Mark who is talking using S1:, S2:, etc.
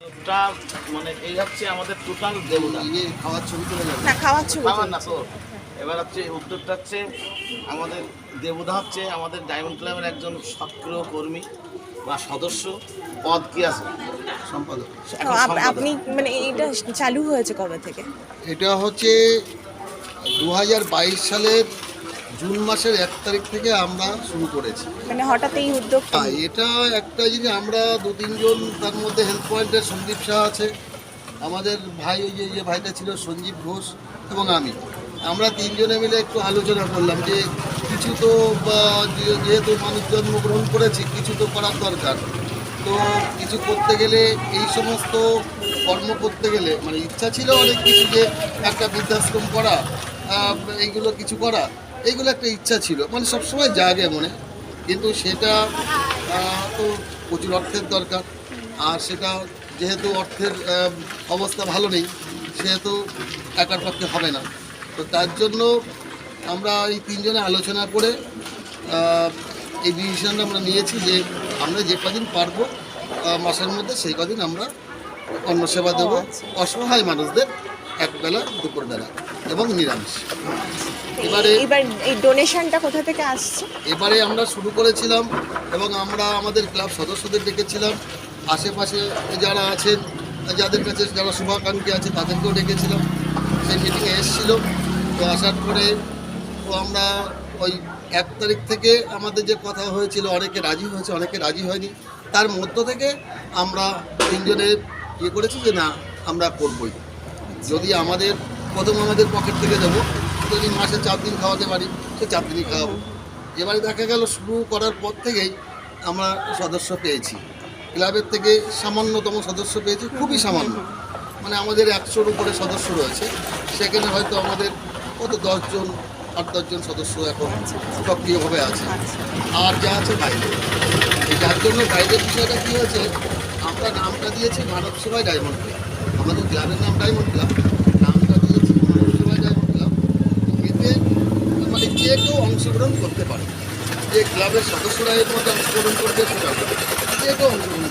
S1: টা মানে এই হচ্ছে আমাদের টোটাল দেবতা
S2: খাওয়ার ছবি তুলে যাবে
S3: না খাওয়ার ছবি
S1: খাবার না
S3: তুলছি।
S1: তো। এবার হচ্ছে উত্তরটা হচ্ছে আমাদের দেবতা হচ্ছে আমাদের ডায়মন্ড ক্লাবের একজন সক্রিয় কর্মী বা সদস্য। পদ কি আছে?
S2: সম্পাদক।
S1: এখন
S3: তো
S1: সম্পাদক।
S3: আপনি মানে এইটা চালু হয়েছে কবে থেকে?
S2: এটা হচ্ছে 2022 সালের জুন মাসের 1 তারিখ থেকে আমরা শুরু করেছি।
S3: মানে হঠাৎ এই উদ্যোগটা?
S2: এটা একটা জিনিস, আমরা 2-3 জন, তার মধ্যে হেলথ পয়েন্টের সন্দীপ শাহ আছে, আমাদের ভাই ওই যে ভাইটা ছিল সঞ্জীব ঘোষ, এবং আমরা 3 জনে মিলে একটু আলোচনা করলাম যে কিছু তো যেহেতু মানুষ জন্মগ্রহণ করেছি, কিছু তো করার দরকার। তো কিছু করতে গেলে, এই সমস্ত কর্ম করতে গেলে মানে ইচ্ছা ছিল অনেক কিছু, যে একটা বৃদ্ধাশ্রম করা, এইগুলো কিছু করা, এইগুলো একটা ইচ্ছা ছিল, মানে সবসময় জাগে মনে। কিন্তু সেটা তো প্রচুর অর্থের দরকার, আর সেটা যেহেতু অর্থের অবস্থা ভালো নেই, সেহেতু একার পক্ষে হবে না। তো তার জন্য আমরা এই 3 জনে আলোচনা করে এই ডিসিশনটা আমরা নিয়েছি যে আমরা যে কদিন পারবো মাসের মধ্যে, সেই কদিন আমরা অন্ন সেবা দেবো অসহায় মানুষদের, একবেলা দুপুরবেলা এবং নিরামিষ।
S3: এবার এই ডোনেশনটা কোথা থেকে আসছে?
S2: এবারে আমরা শুরু করেছিলাম এবং আমরা আমাদের ক্লাব সদস্যদের ডেকেছিলাম, আশেপাশে যারা আছেন, যাদের কাছে যারা শুভাকাঙ্ক্ষী আছে, তাদেরকেও ডেকেছিলাম। সেই মিটিংয়ে এসেছিল। তো আসার পরে তো আমরা ওই 1 তারিখ থেকে আমাদের যে কথা হয়েছিল, অনেকে রাজি হয়েছে, অনেকে রাজি হয়নি। তার মধ্য থেকে আমরা 3 জনে ইয়ে করেছি যে না, আমরা করবই। যদি প্রথম আমাদের পকেট থেকে দেবো, যদি মাসে 4 দিন খাওয়াতে পারি, সে 4 দিনই খাওয়াবো। এবারে দেখা গেল শুরু করার পর থেকেই আমরা সদস্য পেয়েছি, ক্লাবের থেকে সামান্যতম সদস্য পেয়েছি, খুবই সামান্য। মানে আমাদের 100-র উপরে সদস্য রয়েছে, সেখানে হয়তো আমাদের কত 8-10 জন সদস্য এখন সক্রিয়ভাবে আছে, আর যা আছে বাইরে। এই যার জন্য বাইরের বিষয়টা কী হয়েছে, আমরা নামটা দিয়েছি মানব সেবায় ডায়মন্ড ক্লাব। আমাদের ক্লাবের নাম ডায়মন্ড ক্লাব, নামটা দিয়েছি মানব সেবায় ডায়মন্ড ক্লাব। এতে মানে যে কেউ অংশগ্রহণ করতে পারে, যে ক্লাবের সদস্যরা এর মধ্যে অংশগ্রহণ করবে সেটা যে কেউ অংশগ্রহণ